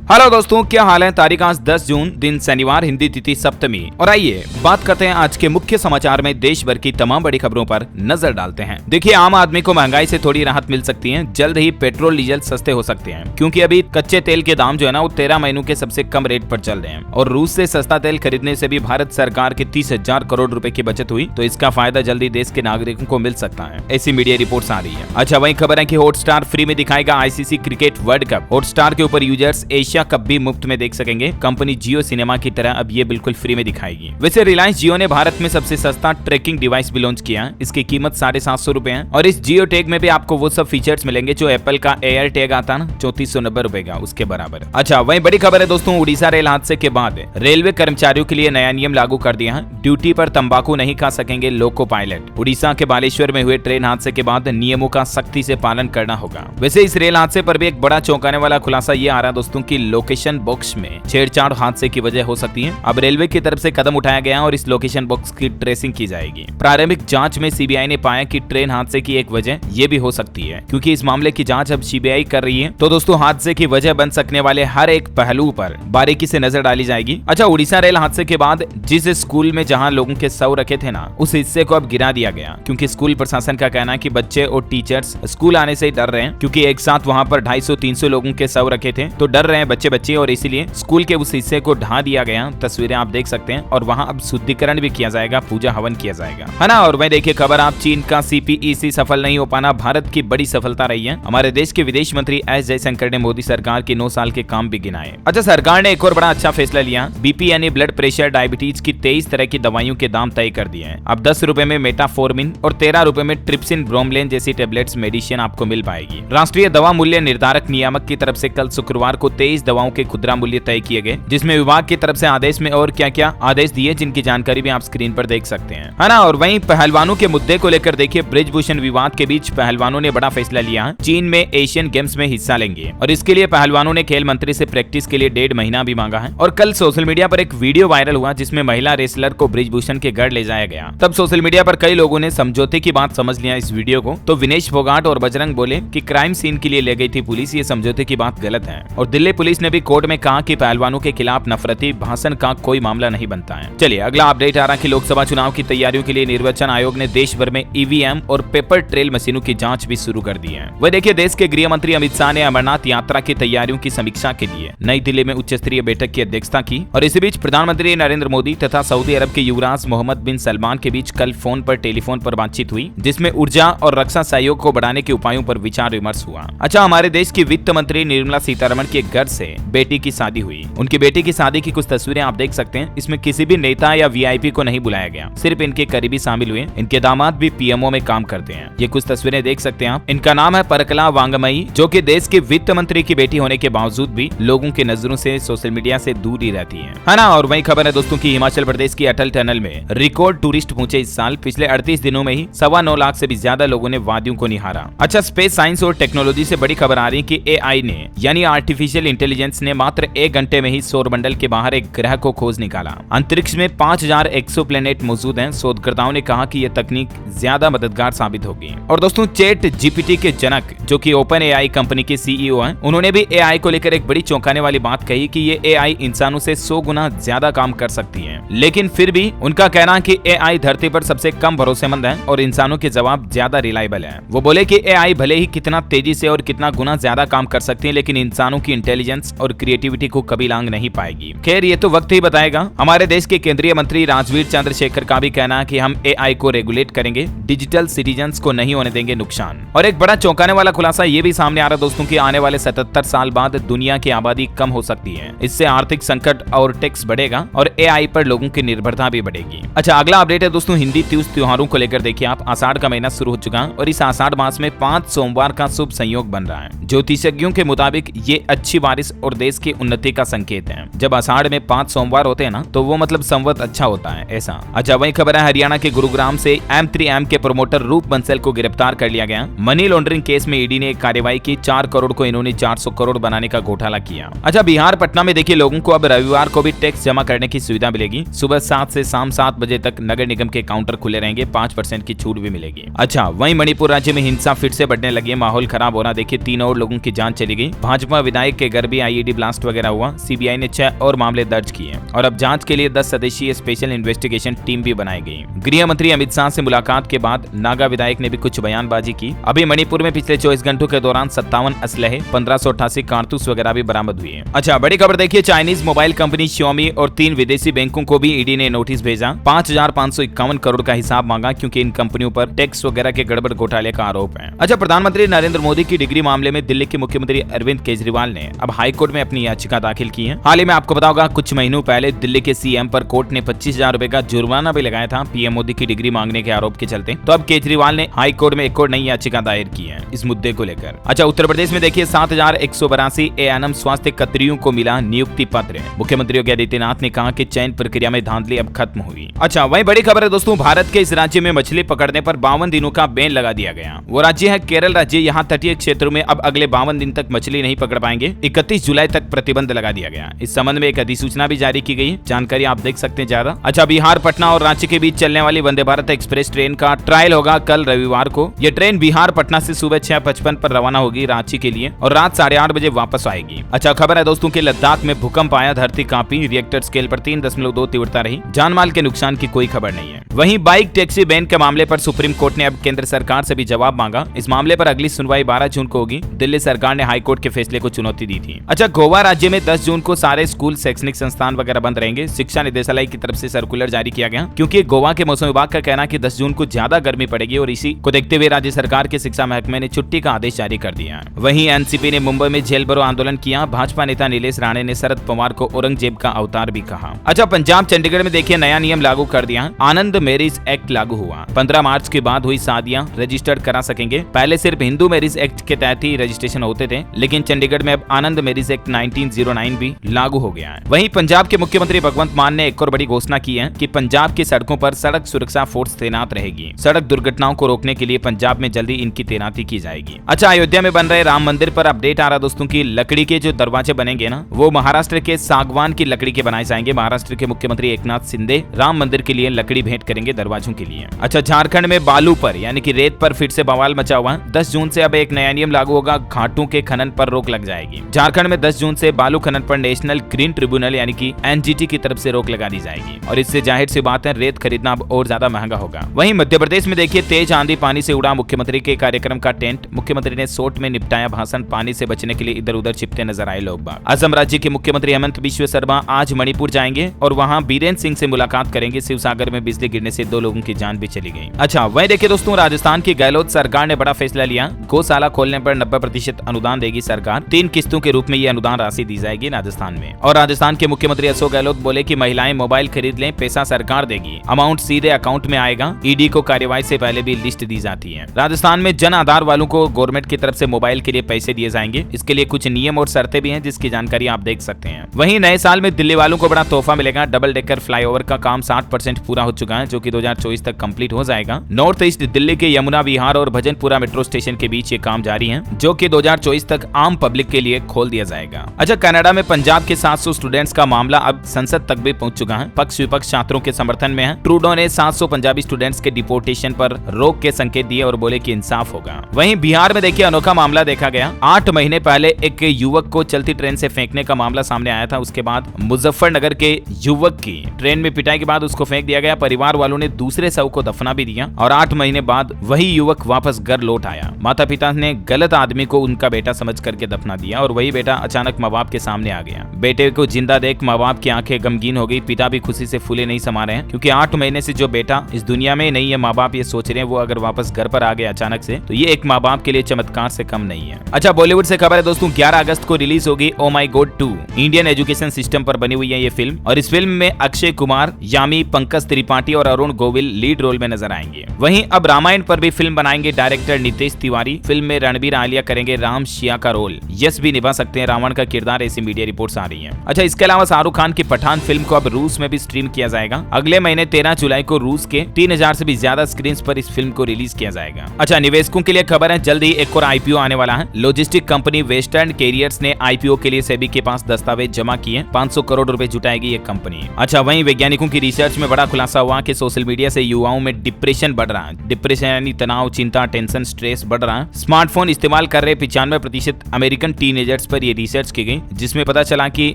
Hello दोस्तों, क्या हाल है। तारीख आज 10 जून, दिन शनिवार, हिंदी तिथि सप्तमी। और आइए बात करते हैं आज के मुख्य समाचार में देश भर की तमाम बड़ी खबरों पर नजर डालते हैं। देखिए, आम आदमी को महंगाई से थोड़ी राहत मिल सकती है। जल्द ही पेट्रोल डीजल सस्ते हो सकते हैं, क्योंकि अभी कच्चे तेल के दाम जो है ना वो 13 महीनों के सबसे कम रेट पर चल रहे हैं। और रूस से सस्ता तेल खरीदने से भी भारत सरकार की 30,000 करोड़ रुपए की बचत हुई, तो इसका फायदा जल्दी देश के नागरिकों को मिल सकता है, ऐसी मीडिया रिपोर्ट्स आ रही है। अच्छा, वही खबर है कि हॉटस्टार फ्री में दिखाएगा ICC cricket world cup. Hotstar के ऊपर यूजर्स एशिया कप भी मुफ्त में देख सकेंगे। कंपनी जियो सिनेमा की तरह अब ये बिल्कुल फ्री में दिखाएगी। वैसे रिलायंस जियो ने भारत में सबसे सस्ता ट्रैकिंग डिवाइस भी लॉन्च किया। इसकी कीमत 750 रुपए है और इस जियो टैग में भी आपको वो सब फीचर्स मिलेंगे जो एप्पल का एयर टैग आता ना, 3490 रुपए का, उसके बराबर। अच्छा, वही बड़ी खबर है दोस्तों, उड़ीसा रेल हादसे के बाद रेलवे कर्मचारियों के लिए नया नियम लागू कर दिया है। ड्यूटी पर तंबाकू नहीं खा सकेंगे लोको पायलट। उड़ीसा के बालेश्वर में हुए ट्रेन हादसे के बाद नियमों का सख्ती से पालन करना होगा। वैसे इस रेल हादसे पर भी एक बड़ा चौंकाने वाला खुलासा ये आ रहा है दोस्तों की लोकेशन बॉक्स में छेड़छाड़ हादसे की वजह हो सकती है। अब रेलवे की तरफ से कदम उठाया गया और इस लोकेशन बॉक्स की ट्रेसिंग की जाएगी। प्रारंभिक जांच में सीबीआई ने पाया कि ट्रेन हादसे की एक वजह ये भी हो सकती है, क्योंकि इस मामले की जांच अब सीबीआई कर रही है। तो दोस्तों, हादसे की वजह बन सकने वाले हर एक पहलू पर बारीकी से नजर डाली जाएगी। अच्छा, उड़ीसा रेल हादसे के बाद जिस स्कूल में जहां लोगों के शव रखे थे ना, उस हिस्से को अब गिरा दिया गया, क्योंकि स्कूल प्रशासन का कहना है कि बच्चे और टीचर्स स्कूल आने से डर रहे हैं, क्योंकि एक साथ वहां पर 250-300 लोगों के शव रखे थे, तो डर रहे हैं बच्चे और इसीलिए स्कूल के उस हिस्से को ढा दिया गया। तस्वीरें आप देख सकते हैं और वहां अब शुद्धिकरण भी किया जाएगा, पूजा हवन किया जाएगा, है ना। और वही देखिए खबर, आप चीन का सीपीईसी सफल नहीं हो पाना भारत की बड़ी सफलता रही है। हमारे देश के विदेश मंत्री एस जयशंकर ने मोदी सरकार के 9 साल के काम भी गिनाए। अच्छा, सरकार ने एक और बड़ा अच्छा फैसला लिया। बीपी यानी ब्लड प्रेशर, डायबिटीज की 23 तरह की दवाइयों के दाम तय कर दिए हैं। अब 10 रुपए में मेटाफोर्मिन और 13 रुपए में ट्रिप्सिन ब्रोमलेन जैसी टेबलेट्स मेडिसिन आपको मिल पाएगी। राष्ट्रीय दवा मूल्य निर्धारक नियामक की तरफ से कल शुक्रवार को 23 दवाओं के खुदरा मूल्य तय किए गए, जिसमें विभाग की तरफ से आदेश में और क्या क्या आदेश दिए, जिनकी जानकारी भी आप स्क्रीन पर देख सकते हैं, है ना। और वहीं पहलवानों के मुद्दे को लेकर देखिए, ब्रिजभूषण विवाद के बीच पहलवानों ने बड़ा फैसला लिया। चीन में एशियन गेम्स में हिस्सा लेंगे और इसके लिए पहलवानों ने खेल मंत्री से प्रैक्टिस के लिए 1.5 महीना भी मांगा है। और कल सोशल मीडिया पर एक वीडियो वायरल हुआ जिसमें महिला रेसलर को ब्रिजभूषण के घर ले जाया गया। तब सोशल मीडिया पर कई लोगों ने समझौते की बात समझ लिया इस वीडियो को। तो विनेश फोगाट और बजरंग बोले कि क्राइम सीन के लिए ले गई थी पुलिस, ये समझौते की बात गलत है। और दिल्ली पुलिस ने भी कोर्ट में कहा कि पहलवानों के खिलाफ नफरती भाषण का कोई मामला नहीं बनता है। चलिए अगला अपडेट आ रहा कि लोकसभा चुनाव की तैयारियों के लिए निर्वाचन आयोग ने देश भर में ईवीएम और पेपर ट्रेल मशीनों की जांच भी शुरू कर दी है। वह देखिए, देश के गृह मंत्री अमित शाह ने अमरनाथ यात्रा की तैयारियों की समीक्षा के लिए नई दिल्ली में उच्च स्तरीय बैठक की अध्यक्षता की। और इसी बीच प्रधानमंत्री नरेंद्र मोदी तथा सऊदी अरब के युवराज मोहम्मद बिन सलमान के बीच कल टेलीफोन पर बातचीत हुई, जिसमें ऊर्जा और रक्षा सहयोग को बढ़ाने के उपायों पर विचार विमर्श हुआ। अच्छा, हमारे देश की वित्त मंत्री निर्मला सीतारमण के घर से बेटी की शादी हुई। उनकी बेटी की शादी की कुछ तस्वीरें आप देख सकते हैं। इसमें किसी भी नेता या वीआईपी को नहीं बुलाया गया, सिर्फ इनके करीबी शामिल हुए। इनके दामाद भी पीएमओ में काम करते हैं। ये कुछ तस्वीरें देख सकते हैं आप। इनका नाम है परकला वांगमई, जो कि देश के वित्त मंत्री की बेटी होने के बावजूद भी लोगों की नजरों से सोशल मीडिया से दूर ही रहती है ना। और वही खबर है दोस्तों की हिमाचल प्रदेश की अटल टनल में रिकॉर्ड टूरिस्ट पहुंचे इस साल। पिछले 38 दिनों में ही 9.25 लाख से भी ज्यादा लोगों ने वादियों को निहारा। अच्छा, स्पेस साइंस और टेक्नोलॉजी से बड़ी खबर आ रही है कि एआई ने यानी आर्टिफिशियल इंटेलिजेंस ने मात्र 1 घंटे में ही सौरमंडल के बाहर एक ग्रह को खोज निकाला। अंतरिक्ष में 5000 एक्सोप्लैनेट मौजूद हैं। शोधकर्ताओं ने कहा कि यह तकनीक ज्यादा मददगार साबित होगी। और दोस्तों, चैट जीपीटी के जनक जो कि ओपन एआई कंपनी के सीईओ हैं, उन्होंने भी एआई को लेकर एक बड़ी चौंकाने वाली बात कही कि ये एआई इंसानों से 100 गुना ज्यादा काम कर सकती है। लेकिन फिर भी उनका कहना है कि एआई धरती पर सबसे कम भरोसेमंद है और इंसानों के जवाब ज्यादा रिलायबल है। वो बोले कि एआई भले ही कितना तेजी से और कितना गुना ज्यादा काम कर सकती है, लेकिन इंसानों की इंटेलिजेंस और क्रिएटिविटी को कभी लांग नहीं पाएगी। खैर, ये तो वक्त ही बताएगा। हमारे देश के केंद्रीय मंत्री राजवीर चंद्रशेखर का भी कहना है कि हम एआई को रेगुलेट करेंगे, डिजिटल सिटीजन्स को नहीं होने देंगे नुकसान। और एक बड़ा चौंकाने वाला खुलासा ये भी सामने आ रहा दोस्तों कि आने वाले 77 साल बाद दुनिया की आबादी कम हो सकती है। इससे आर्थिक संकट और टैक्स बढ़ेगा और एआई पर लोगों की निर्भरता भी बढ़ेगी। अच्छा, अगला अपडेट है दोस्तों हिंदी तीज त्योहारों को लेकर। देखिए आप, आषाढ़ का महीना शुरू हो चुका है और इस आषाढ़ मास में 5 सोमवार का शुभ संयोग बन रहा है। ज्योतिषज्ञों के मुताबिक ये अच्छी बारिश और देश की उन्नति का संकेत है। जब आषाढ़ में 5 सोमवार होते हैं ना, तो वो मतलब संवत अच्छा होता है ऐसा। अच्छा, वही खबर है हरियाणा के गुरुग्राम से M3M के प्रमोटर रूप बंसल को गिरफ्तार कर लिया गया। मनी लॉन्ड्रिंग केस में ईडी ने एक कार्रवाई की। 4 करोड़ को इन्होंने 400 करोड़ बनाने का घोटाला किया। अच्छा, बिहार पटना में देखिए लोगों को अब रविवार को भी टैक्स जमा करने की सुविधा मिलेगी। सुबह 7 से शाम 7 बजे तक नगर निगम के काउंटर खुले रहेंगे, 5% की छूट भी मिलेगी। अच्छा, वहीं मणिपुर राज्य में हिंसा फिर से बढ़ने लगी, माहौल खराब हो रहा। देखिए 3 और लोगों की जान चली गई। भाजपा विधायक के घर भी आईईडी ब्लास्ट वगैरह हुआ। सीबीआई ने 6 और मामले दर्ज किए और अब जांच के लिए 10 सदस्यीय स्पेशल इन्वेस्टिगेशन टीम भी बनाई गई। गृह मंत्री अमित शाह से मुलाकात के बाद नागा विधायक ने भी कुछ बयानबाजी की। अभी मणिपुर में पिछले 24 घंटों के दौरान 57 असलहे, 1588 कारतूस वगैरह भी बरामद हुई है। अच्छा, बड़ी खबर देखिए, चाइनीज मोबाइल कंपनी Xiaomi और 3 विदेशी बैंकों को भी ईडी ने नोटिस भेजा। 5,551 करोड़ का हिसाब मांगा क्योंकि इन कंपनियों पर टैक्स वगैरह के गड़बड़ घोटाले का आरोप है। अच्छा, प्रधानमंत्री नरेंद्र मोदी की डिग्री मामले में दिल्ली के मुख्यमंत्री अरविंद केजरीवाल ने अब हाईकोर्ट में अपनी याचिका दाखिल की है। हाल ही में आपको बताओगा कुछ महीनों पहले दिल्ली के सीएम पर कोर्ट ने 25,000 रुपए का जुर्माना भी लगाया था पीएम मोदी की डिग्री मांगने के आरोप के चलते। तो अब केजरीवाल ने हाईकोर्ट में एक और नई याचिका दायर की है इस मुद्दे को लेकर। अच्छा, उत्तर प्रदेश में देखिए 7,182 एएनएम स्वास्थ्य कर्मियों को मिला नियुक्ति पत्र। मुख्यमंत्री योगी आदित्यनाथ ने कहा कि चयन प्रक्रिया में धांधली अब खत्म हुई। अच्छा, वही बड़ी खबर है दोस्तों, भारत के इस राज्य में मछली पकड़ने पर 52 दिनों का बैन लगा दिया गया। वो राज्य है केरल राज्य। यहाँ तटीय क्षेत्रों में अब अगले 52 दिन तक मछली नहीं पकड़ पाएंगे। 31 जुलाई तक प्रतिबंध लगा दिया गया। इस संबंध में एक अधिसूचना भी जारी की गई। जानकारी आप देख सकते हैं ज्यादा। अच्छा, बिहार, पटना और रांची के बीच चलने वाली वंदे भारत एक्सप्रेस ट्रेन का ट्रायल होगा कल रविवार को। ये ट्रेन बिहार पटना से सुबह 6:55 पर रवाना होगी रांची के लिए और रात 8:30 बजे वापस आएगी। अच्छा, खबर है दोस्तों कि लद्दाख में भूकंप आया, धरती कांपी, रिएक्टर स्केल पर 3.2 तीव्रता रही। जानमाल के नुकसान की कोई खबर नहीं है। वहीं बाइक टैक्सी बैन के मामले पर सुप्रीम कोर्ट ने अब केंद्र सरकार से भी जवाब मांगा। इस मामले पर अगली सुनवाई 12 जून को होगी। दिल्ली सरकार ने हाईकोर्ट के फैसले को चुनौती दी थी। अच्छा, गोवा राज्य में 10 जून को सारे स्कूल, शैक्षणिक संस्थान वगैरह बंद रहेंगे। शिक्षा निदेशालय की तरफ से सर्कुलर जारी किया गया क्योंकि गोवा के मौसम विभाग का कहना है कि 10 जून को ज्यादा गर्मी पड़ेगी और इसी को देखते हुए राज्य सरकार के शिक्षा महकमे ने छुट्टी का आदेश जारी कर दिया। वहीं एनसीपी ने मुंबई में जेल भरो आंदोलन किया। भाजपा नेता नीलेश राणे ने शरद पवार को औरंगजेब का अवतार भी कहा। अच्छा, पंजाब चंडीगढ़ में देखिए नया नियम लागू कर दिया। आनंद मैरिज एक्ट लागू हुआ। 15 मार्च के बाद हुई शादियां रजिस्टर्ड करा सकेंगे। पहले सिर्फ हिंदू मैरिज एक्ट के तहत ही रजिस्ट्रेशन होते थे, लेकिन चंडीगढ़ में अब आनंद मैरिज एक्ट 1909 भी लागू हो गया है। वहीं पंजाब के मुख्यमंत्री भगवंत मान ने एक और बड़ी घोषणा की है कि पंजाब की सड़कों पर सड़क सुरक्षा फोर्स तैनात रहेगी। सड़क दुर्घटनाओं को रोकने के लिए पंजाब में जल्दी इनकी तैनाती की जाएगी। अच्छा, अयोध्या में बन रहे राम मंदिर पर अपडेट आ रहा दोस्तों की लकड़ी के जो दरवाजे बनेंगे ना, वो महाराष्ट्र के सागवान की लकड़ी के बनाए जाएंगे। महाराष्ट्र के मुख्यमंत्री एकनाथ शिंदे राम मंदिर के लिए लकड़ी भेंट करेंगे दरवाजों के लिए। अच्छा, झारखंड में बालू पर यानी कि रेत पर फिर से बवाल मचा हुआ। 10 जून से अब एक नया नियम लागू होगा। घाटों के खनन पर रोक लग जाएगी। झारखंड में 10 जून से बालू खनन पर नेशनल ग्रीन ट्रिब्यूनल यानी कि एनजीटी की तरफ से रोक लगा दी जाएगी और इससे जाहिर सी बात है रेत खरीदना अब और ज्यादा महंगा होगा। वहीं मध्य प्रदेश में देखिए तेज आंधी पानी से उड़ा मुख्यमंत्री के कार्यक्रम का टेंट। मुख्यमंत्री ने सोट में निपटाया भाषण। पानी से बचने के लिए इधर उधर छिपते नजर आए लोग बाग। असम राज्य के मुख्यमंत्री हेमंत बिश्व शर्मा आज मणिपुर जाएंगे और वहां बीरेन सिंह से मुलाकात करेंगे। शिवसागर में बिजली गिरने से 2 लोगों की जान भी चली गई। अच्छा, वहीं देखिए दोस्तों राजस्थान की गहलोत सरकार ने बड़ा फैसला लिया। गौशाला खोलने पर 90% अनुदान देगी सरकार। 3 किस्तों के रूप में ये अनुदान राशि दी जाएगी राजस्थान में। और राजस्थान के मुख्यमंत्री अशोक गहलोत बोले कि महिलाएं मोबाइल खरीद लें, पैसा सरकार देगी, अमाउंट सीधे अकाउंट में आएगा। ईडी को कार्यवाही से पहले भी लिस्ट दी जाती है। राजस्थान में जन आधार वालों को गवर्नमेंट की तरफ से मोबाइल के लिए पैसे दिए जाएंगे। इसके लिए कुछ नियम और शर्तें भी हैं जिसकी जानकारी आप देख सकते हैं। वहीं नए साल में दिल्ली वालों को बड़ा तोहफा मिलेगा। डबल डेकर फ्लाईओवर का काम 60% पूरा हो चुका है जो कि 2024 तक कंप्लीट हो जाएगा। नॉर्थ ईस्ट दिल्ली के यमुना विहार और भजनपुरा मेट्रो स्टेशन के बीच ये काम जारी है जो कि 2024 तक आम पब्लिक के लिए खोल दिया जाएगा। अच्छा, कनाडा में पंजाब के 700 स्टूडेंट्स का मामला अब संसद तक भी पहुंच चुका है। पक्ष विपक्ष छात्रों के समर्थन में है। ट्रूडो ने 700 पंजाबी स्टूडेंट्स के डिपोर्टेशन पर रोक के संकेत दिए और बोले कि इंसाफ होगा। वहीं बिहार में देखिए अनोखा मामला देखा गया। 8 महीने पहले एक युवक को चलती ट्रेन से फेंकने का मामला सामने आया था। उसके बाद मुजफ्फरनगर के युवक की ट्रेन में पिटाई के बाद उसको फेंक दिया गया। परिवार वालों ने दूसरे शव को दफना भी दिया और 8 महीने बाद वही युवक वापस घर लौट आया। माता पिता ने गलत आदमी को उनका बेटा समझ करके दफना दिया और वही बेटा अचानक माँ बाप के सामने आ गया। बेटे को जिंदा देख माँ बाप की आंखें गमगीन हो गई। पिता भी खुशी से फूले नहीं समा रहे हैं क्योंकि 8 महीने से जो बेटा इस दुनिया में नहीं है, माँ बाप ये सोच रहे हैं वो अगर वापस घर पर आ गए अचानक से तो ये एक माँ बाप के लिए चमत्कार से कम नहीं है। अच्छा, बॉलीवुड से खबर है दोस्तों 11 अगस्त को रिलीज होगी ओ माई गॉड 2। इंडियन एजुकेशन सिस्टम पर बनी हुई है ये फिल्म और इस फिल्म में अक्षय कुमार, यामी, पंकज त्रिपाठी और अरुण गोविल लीड रोल में नजर आएंगे। वहीं अब रामायण पर भी फिल्म बनाएंगे डायरेक्टर नितेश तिवारी। फिल्म में रणबीर आलिया करेंगे राम शिया का रोल। यश भी निभा सकते हैं रावण का किरदार, ऐसी मीडिया रिपोर्ट्स आ रही हैं। अच्छा, इसके अलावा शाहरुख खान की पठान फिल्म को अब रूस में भी स्ट्रीम किया जाएगा। अगले महीने 13 जुलाई को रूस के 3000 से भी ज्यादा स्क्रीन पर इस फिल्म को रिलीज किया जाएगा। अच्छा, निवेशकों के लिए खबर है जल्द ही एक और आईपीओ आने वाला है। लॉजिस्टिक कंपनी वेस्टर्न कैरियर्स ने आईपीओ के लिए सेबी के पास दस्तावेज जमा किए। 500 करोड़ रुपए जुटाएगी ये कंपनी। अच्छा, वहीं वैज्ञानिकों की रिसर्च में बड़ा खुलासा हुआ कि सोशल मीडिया से युवाओं में डिप्रेशन बढ़ रहा है। डिप्रेशन यानी तनाव, चिंता, टेंशन, स्ट्रेस बढ़ रहा है। स्मार्टफोन इस्तेमाल कर रहे 95% अमेरिकन टीनेजर्स पर पर ये रिसर्च की गई, जिसमें पता चला कि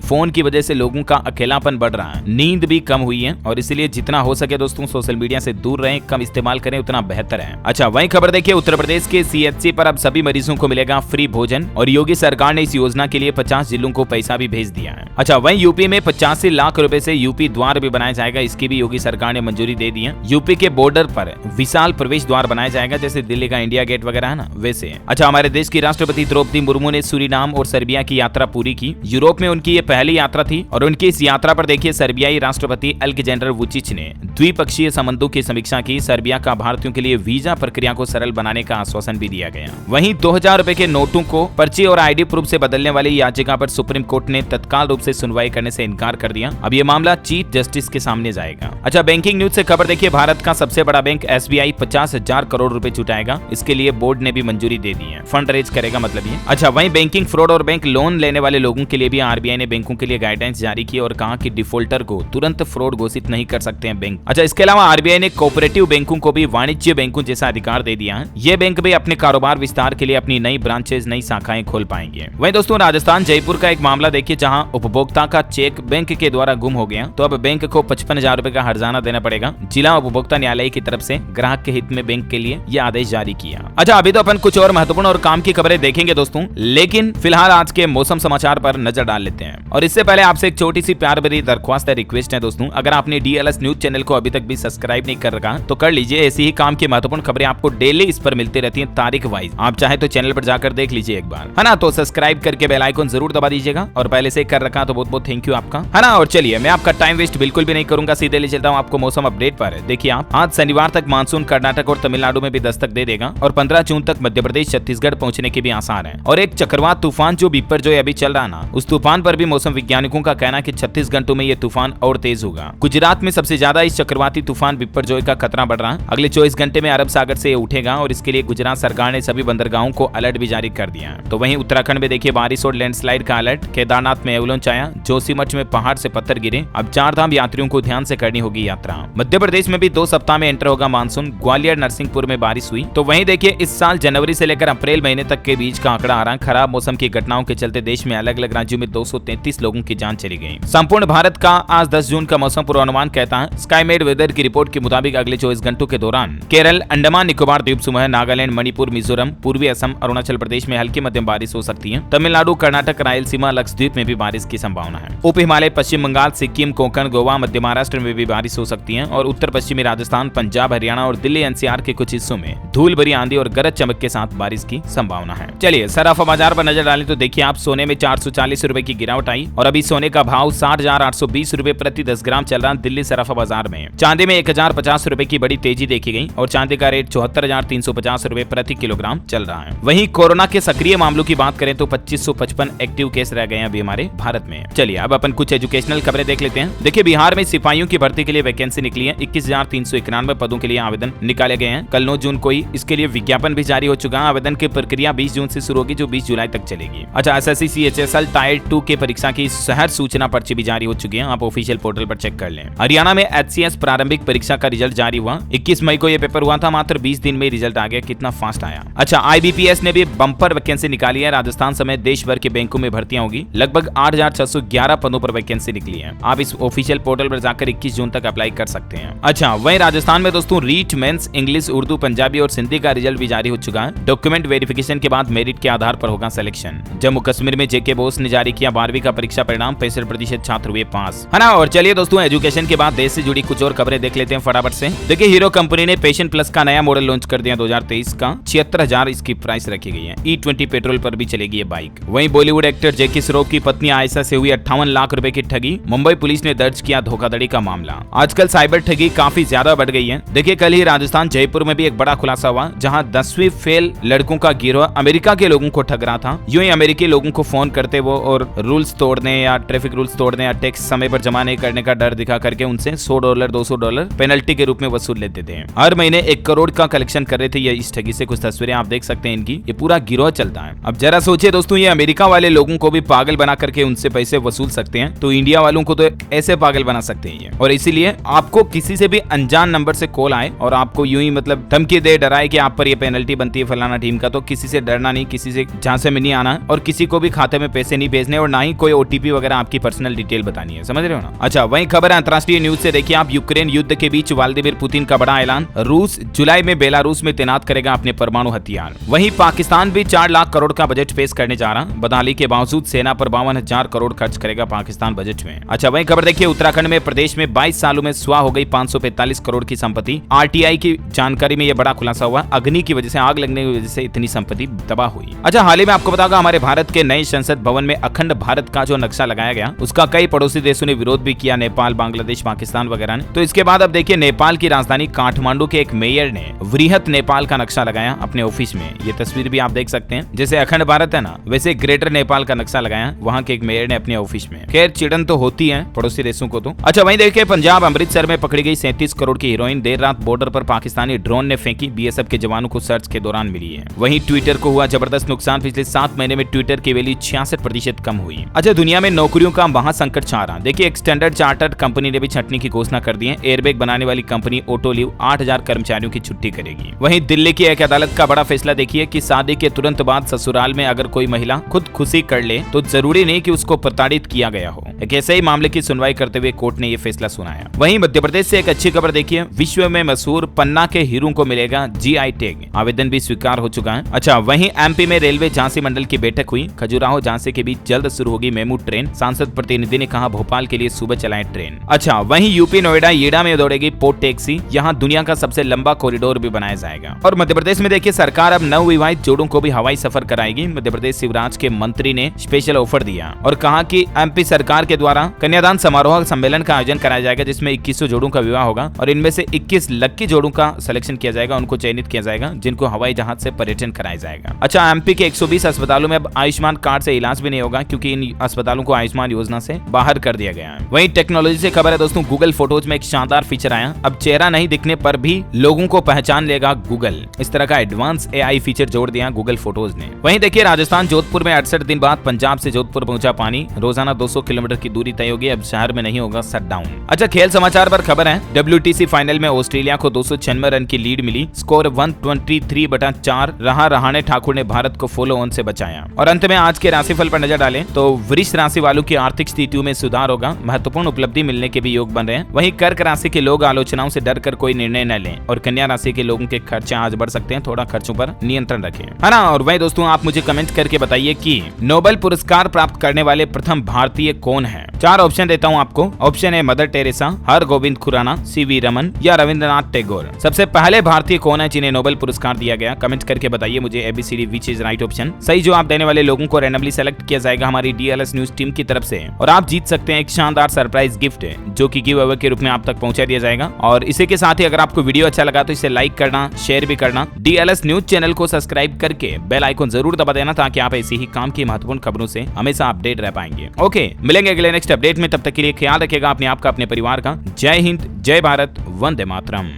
फोन की वजह से लोगों का अकेलापन बढ़ रहा है, नींद भी कम हुई है और इसलिए जितना हो सके दोस्तों सोशल मीडिया से दूर रहें, कम इस्तेमाल करें, उतना बेहतर है। अच्छा, वहीं खबर देखिए, उत्तर प्रदेश के सीएचसी पर अब सभी मरीजों को मिलेगा फ्री भोजन और योगी सरकार ने इस योजना के लिए 50 जिलों को पैसा भी भेज दिया है। अच्छा, वहीं यूपी में 85 लाख रुपए से यूपी द्वार भी बनाया जाएगा, इसकी भी योगी सरकार ने मंजूरी दे दी है। यूपी के बॉर्डर पर विशाल प्रवेश द्वार बनाया जाएगा, जैसे दिल्ली का इंडिया गेट वगैरह है ना, वैसे। अच्छा, हमारे देश की राष्ट्रपति द्रौपदी मुर्मू ने सूरीनाम और सर्बिया की यात्रा पूरी की। यूरोप में उनकी ये पहली यात्रा थी और उनकी इस यात्रा पर देखिए सर्बियाई राष्ट्रपति अलेक्जेंडर वुचिच ने द्विपक्षीय संबंधों की समीक्षा की। सर्बिया का भारतीयों के लिए वीजा प्रक्रिया को सरल बनाने का आश्वासन भी दिया गया। वहीं 2000 रुपए के नोटों को पर्ची और आईडी प्रूफ से बदलने वाली याचिका पर सुप्रीम कोर्ट ने तत्काल रूप से सुनवाई करने से इनकार कर दिया। अब ये मामला चीफ जस्टिस के सामने जाएगा। अच्छा, बैंकिंग न्यूज से खबर देखिए, भारत का सबसे बड़ा बैंक एसबीआई 50,000 करोड़ रुपए जुटाएगा। इसके लिए बोर्ड ने भी मंजूरी दे दी है, फंड रेज करेगा मतलब ये। अच्छा, वहीं बैंकिंग फ्रॉड और बैंक लोन लेने वाले लोगों के लिए भी आरबीआई ने बैंकों के लिए गाइडलाइंस जारी की और कहा कि डिफॉल्टर को तुरंत फ्रॉड घोषित नहीं कर सकते हैं बैंक। अच्छा, इसके अलावा आरबीआई ने कोऑपरेटिव बैंकों को भी वाणिज्य बैंकों जैसा अधिकार दे दिया है। ये बैंक भी अपने कारोबार विस्तार के लिए अपनी नई ब्रांचेज, नई शाखाएं खोल पाएंगे। वहीं दोस्तों राजस्थान जयपुर का एक मामला देखिए, जहां उपभोक्ता का चेक बैंक के द्वारा गुम हो गया, तो अब बैंक को 55,000 रुपए का हर्जाना देना पड़ेगा। जिला उपभोक्ता न्यायालय की तरफ से ग्राहक के हित में बैंक के लिए यह आदेश जारी किया। अच्छा, अभी तो अपन कुछ और महत्वपूर्ण और काम की खबरें देखेंगे दोस्तों, लेकिन फिलहाल आज के मौसम समाचार पर नजर डाल लेते हैं। और इससे पहले आपसे एक छोटी सी प्यार भरी दरख्वास्त है, रिक्वेस्ट है दोस्तों, अगर आपने डीएलएस न्यूज चैनल को अभी तक भी सब्सक्राइब नहीं कर रखा तो कर लीजिए। ऐसी ही काम की महत्वपूर्ण खबरें आपको डेली इस पर मिलती रहती है, तारीख वाइज। आप चाहे तो चैनल पर जाकर देख लीजिए एक बार, है ना। तो सब्सक्राइब करके बेल आइकन जरूर दबा दीजिएगा और पहले से कर रखा तो बहुत बहुत थैंक यू आपका, है ना। और चलिए, मैं आपका टाइम वेस्ट बिल्कुल भी नहीं करूंगा, सीधे ले चलता हूँ आपको मौसम अपडेट पर। देखिए, आप आज शनिवार तक मानसून कर्नाटक और तमिलनाडु में भी दस्तक दे देगा और 15 जून तक मध्य प्रदेश, छत्तीसगढ़ पहुंचने के भी आसार हैं। और एक चक्रवात तूफान जो बिपरजॉय अभी चल रहा ना, उस तूफान पर भी मौसम वैज्ञानिकों का कहना है कि 36 घंटों में ये तूफान और तेज होगा। गुजरात में सबसे ज्यादा इस चक्रवाती तूफान बिपरजॉय का खतरा बढ़ रहा है। अगले 24 घंटे में अरब सागर से उठेगा और इसके लिए गुजरात सरकार ने सभी बंदरगाहों को अलर्ट भी जारी कर दिया है। तो वहीं उत्तराखंड में देखिए बारिश और लैंडस्लाइड का अलर्ट, केदारनाथ में एवलांच आया, जोशीमठ में पहाड़ से पत्थर गिरे। अब 4 धाम यात्रियों को ध्यान से करनी होगी यात्रा। मध्य प्रदेश में भी 2 सप्ताह में एंटर होगा मानसून। ग्वालियर नरसिंहपुर में बारिश हुई। तो वहीं देखिए, इस साल जनवरी से लेकर अप्रैल महीने तक के बीच का आंकड़ा आ रहा है। खराब मौसम की घटनाओं के चलते देश में अलग अलग राज्यों में 233 लोगों की जान चली गई। संपूर्ण भारत का आज 10 जून का मौसम पूर्वानुमान कहता है, स्काईमेड वेदर की रिपोर्ट के मुताबिक अगले 24 घंटों के दौरान केरल, अंडमान निकोबार द्वीप समूह, नागालैंड, मणिपुर, मिजोरम, पूर्वी असम, अरुणाचल प्रदेश में हल्की मध्यम बारिश हो सकती है। तमिलनाडु, कर्नाटक, रायलसीमा, लक्षद्वीप में भी बारिश की संभावना है। उप हिमालय, पश्चिम बंगाल, सिक्किम, कोंकण, गोवा, मध्य महाराष्ट्र में भी बारिश हो सकती है और उत्तर पश्चिमी राजस्थान, पंजाब, हरियाणा और दिल्ली एनसीआर के कुछ हिस्सों में धूल भरी आंधी और गरज चमक के साथ बारिश की संभावना है। चलिए सराफा बाजार पर नजर डालें तो देखिए, आप सोने में 440 रुपए की गिरावट आई और अभी सोने का भाव 60,820 रुपए प्रति 10 ग्राम चल रहा है दिल्ली सराफा बाजार में। चांदी में 1050 रुपए की बड़ी तेजी देखी गई और चांदी का रेट 74,350 रुपए प्रति किलोग्राम चल रहा है। वहीं कोरोना के सक्रिय मामलों की बात करें तो 2555 एक्टिव केस रह गए हैं अभी हमारे भारत में। चलिए अब अपन कुछ एजुकेशनल खबरें देख लेते हैं। देखिए, बिहार में सिपाहियों की भर्ती के लिए वैकेंसी निकली है। 21,391 पदों के लिए आवेदन निकाले गए हैं। कल 9 जून को ही इसके लिए विज्ञापन भी जारी हो चुका है। आवेदन की प्रक्रिया 20 जून से शुरू होगी, जो 20 जुलाई तक चलेगी। अच्छा, एसएससी सीएचएसएल टायर 2 के परीक्षा की शहर सूचना पर्ची भी जारी हो चुकी है, आप ऑफिशियल पोर्टल पर चेक कर लें। हरियाणा में एचसीएस प्रारंभिक परीक्षा का रिजल्ट जारी हुआ। 21 मई को यह पेपर हुआ था, मात्र 20 दिन में रिजल्ट आ गया, कितना फास्ट आया। अच्छा, आईबीपीएस ने भी बम्पर वैकेंसी निकाली है। राजस्थान समेत देश भर के बैंकों में भर्तियां होगी। लगभग 8,611 पदों पर वैकेंसी निकली है। आप इस ऑफिशियल पोर्टल पर जाकर 21 जून तक अप्लाई कर सकते हैं। अच्छा, वहीं राजस्थान में दोस्तों रीट मेंस इंग्लिश, उर्दू, पंजाबी और सिंधी का रिजल्ट भी जारी हो चुका है। डॉक्यूमेंट वेरिफिकेशन के बाद मेरिट के आधार पर होगा सिलेक्शन। जम्मू कश्मीर में जेके बोस ने जारी किया 12वीं का परीक्षा परिणाम, 65% छात्र हुए पास, है ना। और चलिए दोस्तों, एजुकेशन के बाद देश से जुड़ी कुछ और खबरें देख लेते हैं फटाफट से। देखिए, हीरो कंपनी ने पैशन प्लस का नया मॉडल लॉन्च कर दिया 2023 का। 76,000 इसकी प्राइस रखी गई है। E20 पेट्रोल पर भी चलेगी ये बाइक। वहीं बॉलीवुड एक्टर जैकी श्रॉफ की पत्नी आयशा से हुई 58 लाख रुपए की ठगी। मुंबई पुलिस ने दर्ज किया धोखाधड़ी का मामला। आजकल साइबर ठगी काफी ज्यादा बढ़ गई है। देखिए, कल ही राजस्थान जयपुर में भी एक बड़ा खुलासा हुआ, जहां 10वीं फेल लड़कों का गिरोह अमेरिका के लोगों को ठग रहा था। यूं ही अमेरिकी लोगों को फोन करते वो और रूल्स तोड़ने या ट्रैफिक रूल्स तोड़ने या टैक्स समय पर जमा नहीं करने का डर दिखा करके उनसे $100 $200 पेनल्टी के रूप में वसूल लेते थे। हर महीने 1 करोड़ का कलेक्शन कर रहे थे ये इस ठगी से। कुछ तस्वीरें आप देख सकते हैं इनकी, ये पूरा गिरोह चलता है। अब जरा सोचिए दोस्तों, ये अमेरिका वाले लोगों को भी पागल बना करके उनसे पैसे वसूल सकते हैं, तो इंडिया वालों को तो ऐसे पागल बना सकते हैं। और इसीलिए आपको किसी से भी अनजान नंबर से कॉल आए और आपको यूं ही मतलब धमकी दे, डराए कि आप पर ये पेनल्टी बनती है फलाना टीम का, तो किसी से डरना नहीं, किसी से झांसे में नहीं आना और किसी को भी खाते में पैसे नहीं भेजने और ना ही कोई ओटीपी वगैरह आपकी पर्सनल डिटेल बतानी है। समझ रहे हो ना? अच्छा, वही खबर है अंतरराष्ट्रीय न्यूज से। देखिए आप, यूक्रेन युद्ध के बीच व्लादिमीर पुतिन का बड़ा ऐलान, रूस जुलाई में बेलारूस में तैनात करेगा अपने परमाणु हथियार। वहीं पाकिस्तान भी 4 लाख करोड़ का बजट पेश करने जा रहा। बदहाली के बावजूद सेना पर 52,000 करोड़ खर्च करेगा पाकिस्तान बजट में। अच्छा, वही खबर देखिए, उत्तराखंड में प्रदेश में 22 सालों में स्वाह हो गई 545 करोड़ की संपत्ति। आरटीआई की जानकारी में यह बड़ा खुलासा हुआ। अग्नि की वजह से, आग लगने की वजह से इतनी संपत्ति तबाह हुई। अच्छा, हाल ही में आपको बताऊंगा, हमारे भारत के नए संसद भवन में अखंड भारत का जो नक्शा लगाया गया, उसका कई पड़ोसी देशों ने विरोध भी किया, नेपाल, बांग्लादेश, पाकिस्तान वगैरह ने। तो इसके बाद अब देखिए, नेपाल की राजधानी काठमांडू के एक मेयर ने वृहत नेपाल का नक्शा लगाया अपने ऑफिस में। ये तस्वीर भी आप देख सकते हैं, जैसे अखंड भारत है ना, वैसे ग्रेटर नेपाल का नक्शा लगाया वहां के एक मेयर ने अपने ऑफिस में। खैर, चिड़न तो होती है पड़ोसी देशों को तो। अच्छा, वहीं देखिए, पंजाब अमृतसर में पकड़ी गई 37 करोड़ की हीरोइन देर रात बॉर्डर पर पाकिस्तानी ड्रोन ने फेंकी। बीएसएफ के जवानों को सर्च के दौरान मिली है। वहीं ट्विटर को हुआ जबरदस्त नुकसान। पिछले 7 महीने में ट्विटर की वैल्यू 66% कम हुई। अच्छा, दुनिया में नौकरियों का महासंकट छा रहा। देखिए, एक स्टैंडर्ड चार्टर्ड कंपनी ने भी छंटनी की घोषणा कर दी है। एयरबैग बनाने वाली कंपनी ऑटोलिव 8000 कर्मचारियों की छुट्टी करेगी। वहीं दिल्ली की एक अदालत का बड़ा फैसला देखिए कि शादी के तुरंत बाद ससुराल में अगर कोई महिला खुदकुशी कर ले तो जरूरी नहीं कि उसको प्रताड़ित किया गया हो। एक ऐसे ही मामले की सुनवाई करते हुए कोर्ट ने यह फैसला सुनाया। वहीं मध्य प्रदेश से एक अच्छी खबर देखिए, विश्व में मशहूर पन्ना के हीरों को मिलेगा जीआई टैग। आवेदन भी स्वीकार हो चुका है। अच्छा, वहीं एमपी में रेलवे झांसी मंडल की बैठक हुई। खजुराहो झांसी के बीच जल्द शुरू होगी मेमू ट्रेन। सांसद प्रतिनिधि ने कहा भोपाल के लिए सुबह चलाएं ट्रेन। अच्छा, वहीं यूपी नोएडा येड़ा में दौड़ेगी पोर्ट टैक्सी। यहाँ दुनिया का सबसे लंबा कॉरिडोर भी बनाया जाएगा। और मध्य प्रदेश में देखिए, सरकार अब नवविवाहित जोड़ों को भी हवाई सफर कराएगी। मध्य प्रदेश शिवराज के मंत्री ने स्पेशल ऑफर दिया और कहा कि एमपी सरकार के द्वारा कन्यादान समारोह सम्मेलन का आयोजन कराया जाएगा, जिसमें 2100 जोड़ों का विवाह होगा और इनमें से 21 लक्की जोड़ों का सिलेक्शन किया जाएगा। उनको चयनित किया जाएगा जिनको हवाई जहाज से पर्यटन कराया जाएगा। अच्छा, एमपी के 120 अस्पतालों में अब आयुष्मान कार्ड से इलाज भी नहीं होगा, क्योंकि इन अस्पतालों को आयुष्मान योजना से बाहर कर दिया गया है। वहीं टेक्नोलॉजी से खबर है दोस्तों, गूगल फोटोज में एक शानदार फीचर आया। अब चेहरा नहीं दिखने पर भी लोगों को पहचान लेगा गूगल। इस तरह का एडवांस एआई फीचर जोड़ दिया गूगल फोटोज ने। वहीं देखिए, राजस्थान जोधपुर में 68 दिन बाद पंजाब से जोधपुर पहुंचा पानी। रोजाना 200 किलोमीटर की दूरी तय होगी। अब शहर में नहीं होगा शटडाउन। अच्छा, खेल समाचार पर खबर है, WTC फाइनल में ऑस्ट्रेलिया को 296 रन की लीड मिली। स्कोर 123/4 रहा। रहाणे ठाकुर ने भारत को फॉलो ऑन से बचाया। और अंत में आज के राशिफल पर नजर डालें तो वृष राशि वालों की आर्थिक स्थितियों में सुधार होगा। महत्वपूर्ण उपलब्धि मिलने के भी योग बन रहे हैं। वहीं कर्क राशि के लोग आलोचनाओं से डर कर कोई निर्णय न लें। और कन्या राशि के लोगों के खर्चे आज बढ़ सकते हैं, थोड़ा खर्चों पर नियंत्रण रखें, है ना। और वही दोस्तों, आप मुझे कमेंट करके बताइए कि नोबेल पुरस्कार प्राप्त करने वाले प्रथम भारतीय कौन है। 4 ऑप्शन देता हूं आपको। ऑप्शन है मदर टेरेसा, हरगोविंद खुराना, सीवी रमन या रविंद्रनाथ टैगोर। सबसे पहले भारतीय कौन है जिन्हें नोबेल पुरस्कार दिया गया? कमेंट करके बताइए मुझे ABCD which is right option. सही जवाब देने वाले लोगों को रैंडमली सेलेक्ट किया जाएगा हमारी DLS न्यूज टीम की तरफ से और आप जीत सकते हैं एक शानदार सरप्राइज गिफ्ट जो कि गिव अवे के रूप में आप तक पहुंचा दिया जाएगा। और इसी के साथ ही अगर आपको वीडियो अच्छा लगा तो इसे लाइक करना, शेयर भी करना। DLS न्यूज चैनल को सब्सक्राइब करके बेल आइकन जरूर दबा देना ताकि आप ऐसी ही काम की महत्वपूर्ण खबरों से हमेशा अपडेट रह पाएंगे। ओके, मिलेंगे अगले नेक्स्ट अपडेट में। तब तक के लिए ख्याल रखिएगा अपने आप का, अपने परिवार का। जय हिंद, जय भारत, वंदे मातरम।